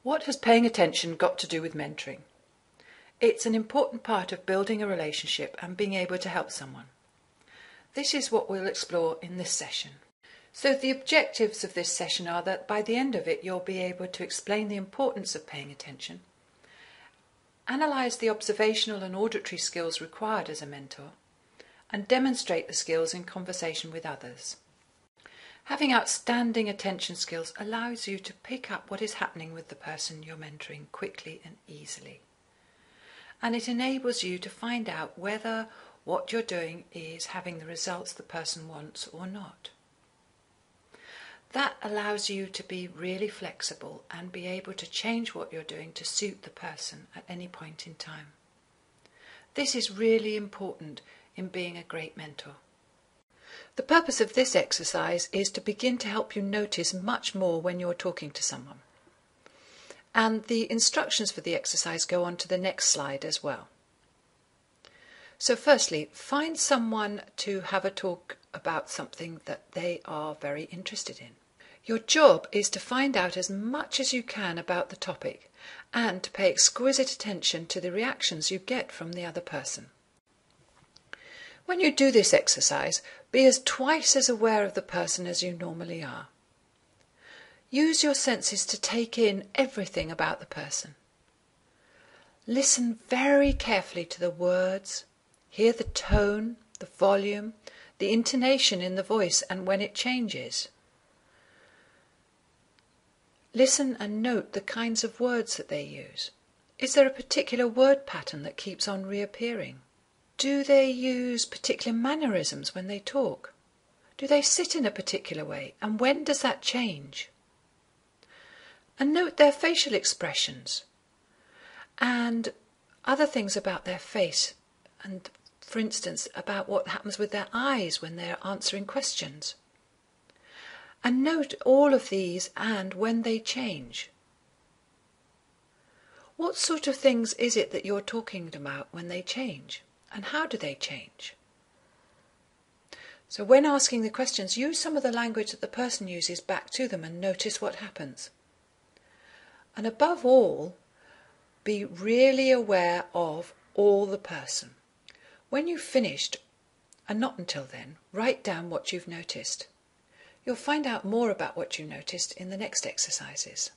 What has paying attention got to do with mentoring? It's an important part of building a relationship and being able to help someone. This is what we'll explore in this session. So the objectives of this session are that by the end of it you'll be able to explain the importance of paying attention, analyse the observational and auditory skills required as a mentor, and demonstrate the skills in conversation with others. Having outstanding attention skills allows you to pick up what is happening with the person you're mentoring quickly and easily. And it enables you to find out whether what you're doing is having the results the person wants or not. That allows you to be really flexible and be able to change what you're doing to suit the person at any point in time. This is really important in being a great mentor. The purpose of this exercise is to begin to help you notice much more when you're talking to someone. And the instructions for the exercise go on to the next slide as well. So firstly, find someone to have a talk about something that they are very interested in. Your job is to find out as much as you can about the topic and to pay exquisite attention to the reactions you get from the other person. When you do this exercise, be twice as aware of the person as you normally are. Use your senses to take in everything about the person. Listen very carefully to the words, hear the tone, the volume, the intonation in the voice and when it changes. Listen and note the kinds of words that they use. Is there a particular word pattern that keeps on reappearing? Do they use particular mannerisms when they talk? Do they sit in a particular way? And when does that change? And note their facial expressions and other things about their face. And, for instance, about what happens with their eyes when they're answering questions. And note all of these and when they change. What sort of things is it that you're talking about when they change? And how do they change? So when asking the questions, use some of the language that the person uses back to them and notice what happens. And above all, be really aware of all the person. When you've finished, and not until then, write down what you've noticed. You'll find out more about what you noticed in the next exercises.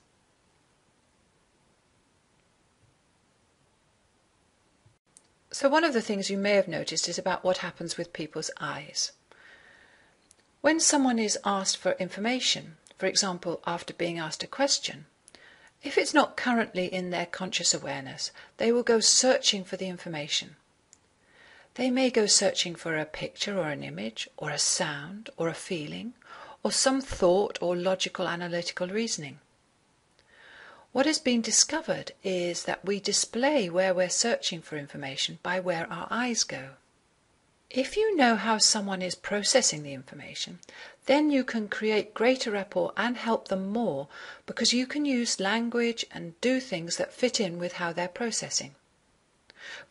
So one of the things you may have noticed is about what happens with people's eyes. When someone is asked for information, for example, after being asked a question, if it's not currently in their conscious awareness, they will go searching for the information. They may go searching for a picture or an image, or a sound, or a feeling, or some thought or logical analytical reasoning. What has been discovered is that we display where we're searching for information by where our eyes go. If you know how someone is processing the information, then you can create greater rapport and help them more because you can use language and do things that fit in with how they're processing.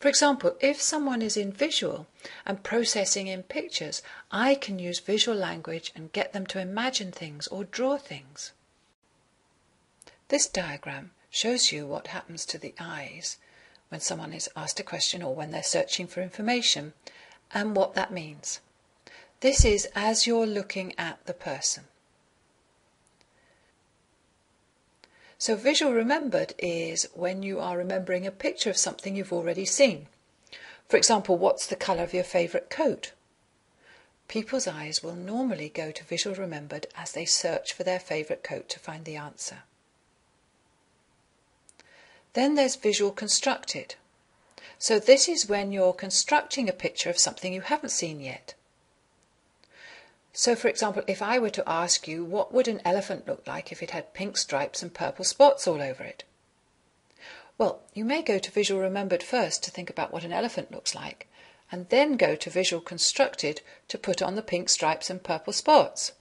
For example, if someone is in visual and processing in pictures, I can use visual language and get them to imagine things or draw things. This diagram shows you what happens to the eyes when someone is asked a question or when they're searching for information and what that means. This is as you're looking at the person. So visual remembered is when you are remembering a picture of something you've already seen. For example, what's the colour of your favourite coat? People's eyes will normally go to visual remembered as they search for their favourite coat to find the answer. Then there's visual constructed. So this is when you're constructing a picture of something you haven't seen yet. So for example, if I were to ask you, what would an elephant look like if it had pink stripes and purple spots all over it? Well, you may go to visual remembered first to think about what an elephant looks like, and then go to visual constructed to put on the pink stripes and purple spots.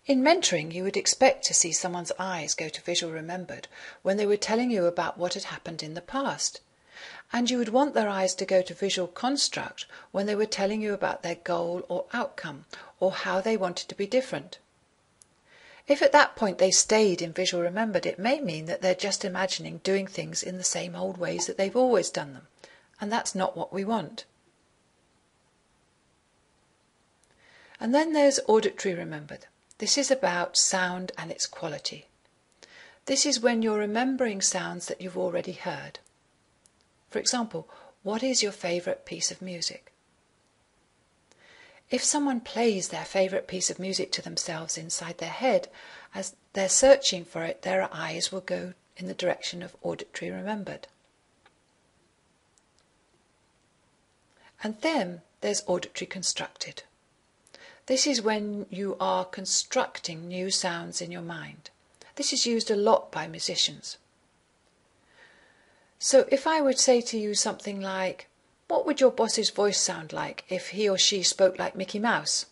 In mentoring, you would expect to see someone's eyes go to visual remembered when they were telling you about what had happened in the past. And you would want their eyes to go to visual construct when they were telling you about their goal or outcome, or how they wanted to be different. If at that point they stayed in visual remembered, it may mean that they're just imagining doing things in the same old ways that they've always done them, and that's not what we want. And then there's auditory remembered. This is about sound and its quality. This is when you're remembering sounds that you've already heard. For example, what is your favourite piece of music? If someone plays their favourite piece of music to themselves inside their head, as they're searching for it, their eyes will go in the direction of auditory remembered. And then there's auditory constructed. This is when you are constructing new sounds in your mind. This is used a lot by musicians. So if I would say to you something like, what would your boss's voice sound like if he or she spoke like Mickey Mouse?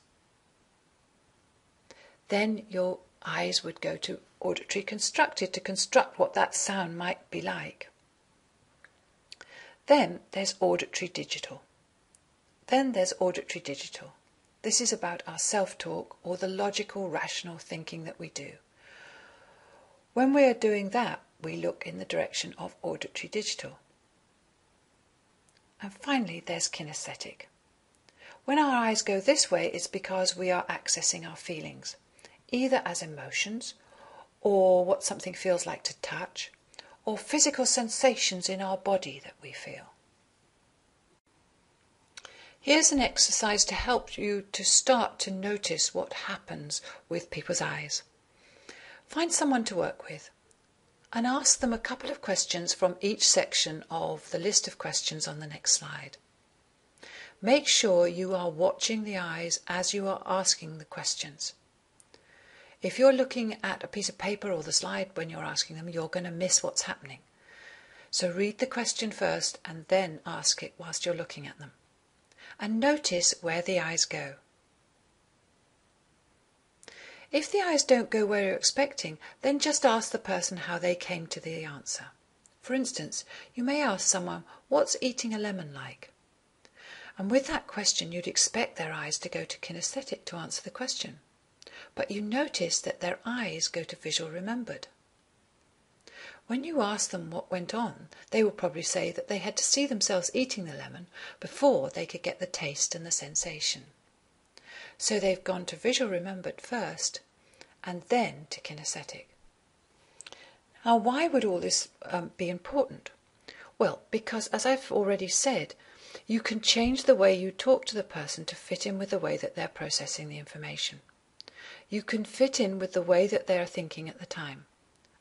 Then your eyes would go to auditory constructed to construct what that sound might be like. Then there's auditory digital. This is about our self-talk or the logical, rational thinking that we do. When we are doing that, we look in the direction of auditory digital. And finally, there's kinesthetic. When our eyes go this way, it's because we are accessing our feelings, either as emotions, or what something feels like to touch, or physical sensations in our body that we feel. Here's an exercise to help you to start to notice what happens with people's eyes. Find someone to work with and ask them a couple of questions from each section of the list of questions on the next slide. Make sure you are watching the eyes as you are asking the questions. If you're looking at a piece of paper or the slide when you're asking them, you're going to miss what's happening. So read the question first and then ask it whilst you're looking at them. And notice where the eyes go. If the eyes don't go where you're expecting, then just ask the person how they came to the answer. For instance, you may ask someone, what's eating a lemon like? And with that question, you'd expect their eyes to go to kinesthetic to answer the question. But you notice that their eyes go to visual remembered. When you ask them what went on, they will probably say that they had to see themselves eating the lemon before they could get the taste and the sensation. So they've gone to visual remembered first and then to kinesthetic. Now, why would all this be important? Well, because as I've already said, you can change the way you talk to the person to fit in with the way that they're processing the information. You can fit in with the way that they're thinking at the time.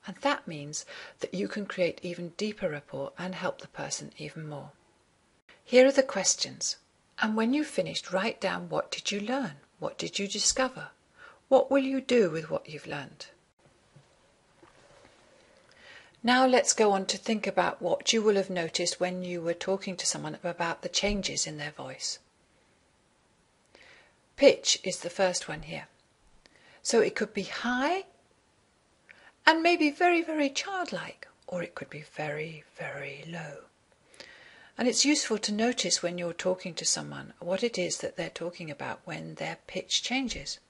And that means that you can create even deeper rapport and help the person even more. Here are the questions. And when you've finished, write down, what did you learn? What did you discover? What will you do with what you've learned? Now let's go on to think about what you will have noticed when you were talking to someone about the changes in their voice. Pitch is the first one here. So it could be high and maybe very, very childlike, or it could be very, very low. And it's useful to notice when you're talking to someone what it is that they're talking about when their pitch changes.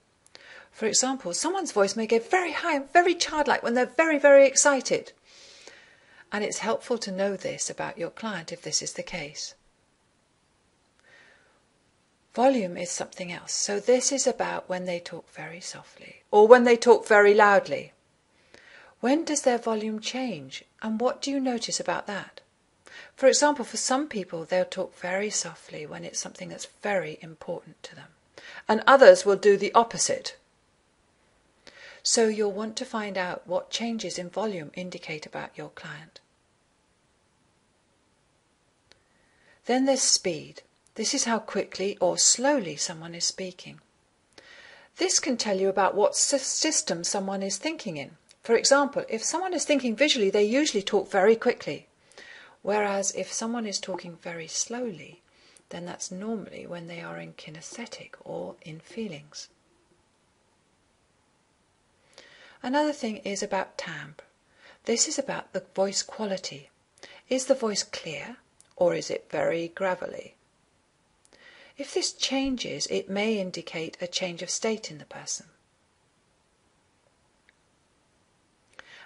For example, someone's voice may go very high and very childlike when they're very, very excited. And it's helpful to know this about your client if this is the case. Volume is something else. So this is about when they talk very softly or when they talk very loudly. When does their volume change, and what do you notice about that? For example, for some people, they'll talk very softly when it's something that's very important to them, and others will do the opposite. So you'll want to find out what changes in volume indicate about your client. Then there's speed. This is how quickly or slowly someone is speaking. This can tell you about what system someone is thinking in. For example, if someone is thinking visually, they usually talk very quickly. Whereas if someone is talking very slowly, then that's normally when they are in kinesthetic or in feelings. Another thing is about timbre. This is about the voice quality. Is the voice clear or is it very gravelly? If this changes, it may indicate a change of state in the person.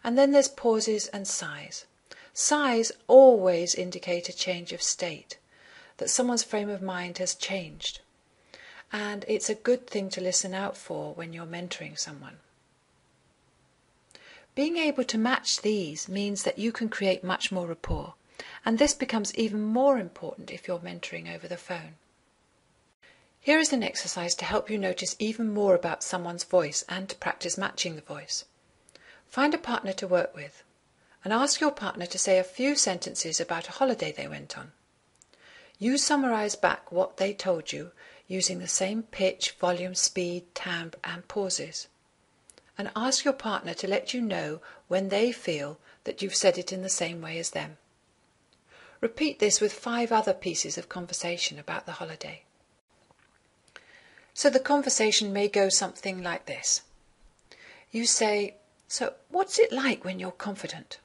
And then there's pauses and sighs. Sighs always indicate a change of state, that someone's frame of mind has changed. And it's a good thing to listen out for when you're mentoring someone. Being able to match these means that you can create much more rapport, and this becomes even more important if you're mentoring over the phone. Here is an exercise to help you notice even more about someone's voice and to practice matching the voice. Find a partner to work with and ask your partner to say a few sentences about a holiday they went on. You summarise back what they told you using the same pitch, volume, speed, timbre and pauses. And ask your partner to let you know when they feel that you've said it in the same way as them. Repeat this with 5 other pieces of conversation about the holiday. So the conversation may go something like this. You say, "So what's it like when you're confident?"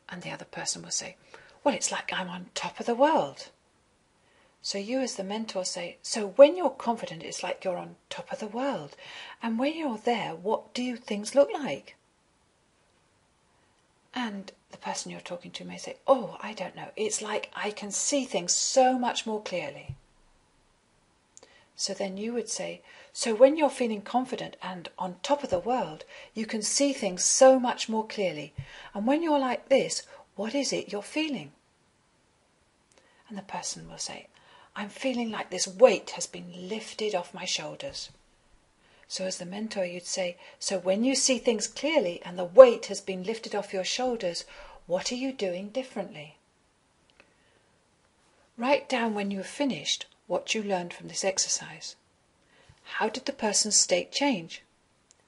And the other person will say, "Well, it's like I'm on top of the world." So you as the mentor say, "So when you're confident, it's like you're on top of the world. And when you're there, what do things look like?" And the person you're talking to may say, "Oh, I don't know. It's like I can see things so much more clearly." So then you would say, "So when you're feeling confident and on top of the world, you can see things so much more clearly. And when you're like this, what is it you're feeling?" And the person will say, "I'm feeling like this weight has been lifted off my shoulders." So as the mentor, you'd say, "So when you see things clearly and the weight has been lifted off your shoulders, what are you doing differently?" Write down when you have finished what you learned from this exercise. How did the person's state change?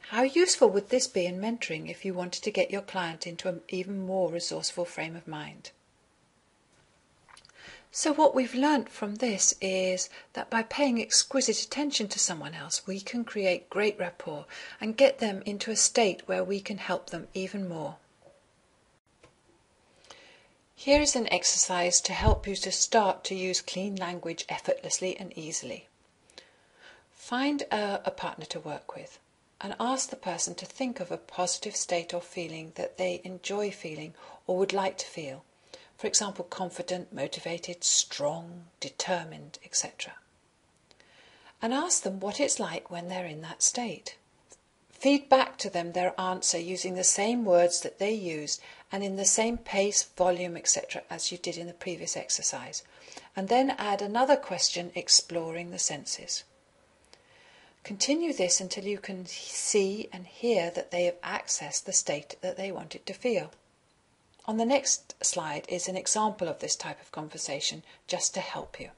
How useful would this be in mentoring if you wanted to get your client into an even more resourceful frame of mind? So what we've learnt from this is that by paying exquisite attention to someone else, we can create great rapport and get them into a state where we can help them even more. Here is an exercise to help you to start to use clean language effortlessly and easily. Find a partner to work with and ask the person to think of a positive state or feeling that they enjoy feeling or would like to feel. For example, confident, motivated, strong, determined, etc. And ask them what it's like when they're in that state. Feed back to them their answer using the same words that they used and in the same pace, volume, etc. as you did in the previous exercise. And then add another question exploring the senses. Continue this until you can see and hear that they have accessed the state that they wanted to feel. On the next slide is an example of this type of conversation just to help you.